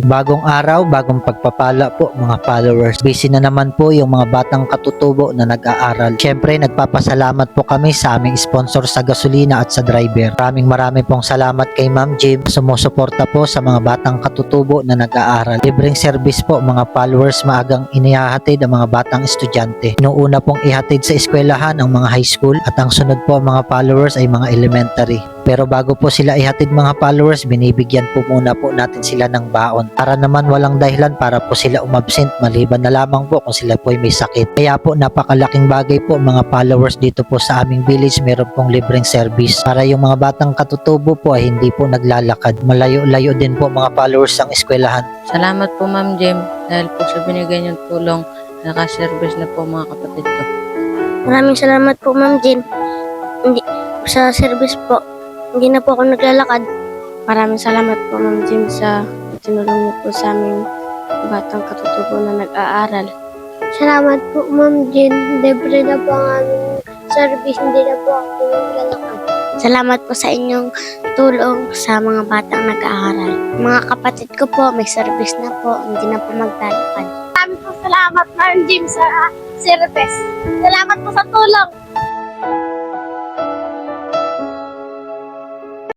Bagong araw, bagong pagpapala po mga followers. Busy na naman po yung mga batang katutubo na nag-aaral. Siyempre, nagpapasalamat po kami sa aming sponsor sa gasolina at sa driver. Maraming pong salamat kay Ma'am Jim. Sumusuporta po sa mga batang katutubo na nag-aaral. Libreng service po mga followers, maagang inihahatid ang mga batang estudyante. Inuuna pong ihatid sa eskwelahan ang mga high school at ang sunod po mga followers ay mga elementary. Pero bago po sila ihatid mga followers, binibigyan po muna po natin sila ng baon. Para naman walang dahilan para po sila umabsent maliban na lamang po kung sila po ay may sakit. Kaya po napakalaking bagay po mga followers dito po sa aming village, meron pong libreng service. Para yung mga batang katutubo po ay hindi po naglalakad. Malayo-layo din po mga followers ang eskwelahan. Salamat po Ma'am Jem dahil po sa binigay niyong tulong, nakaservice na po mga kapatid ko. Maraming salamat po, Ma'am Jen. Hindi, sa service po, hindi na po ako naglalakad. Maraming salamat po, Ma'am Jen, sa tinulong niyo po sa aming batang katutubo na nag-aaral. Salamat po, Ma'am Jen. Libre na po ang aming service, hindi na po ako naglalakad. Salamat po sa inyong tulong sa mga batang nag-aaral. Mga kapatid ko po, may service na po, hindi na po maglalakad. Maraming po salamat, Ma'am Jim, sa service. Salamat po sa tulong.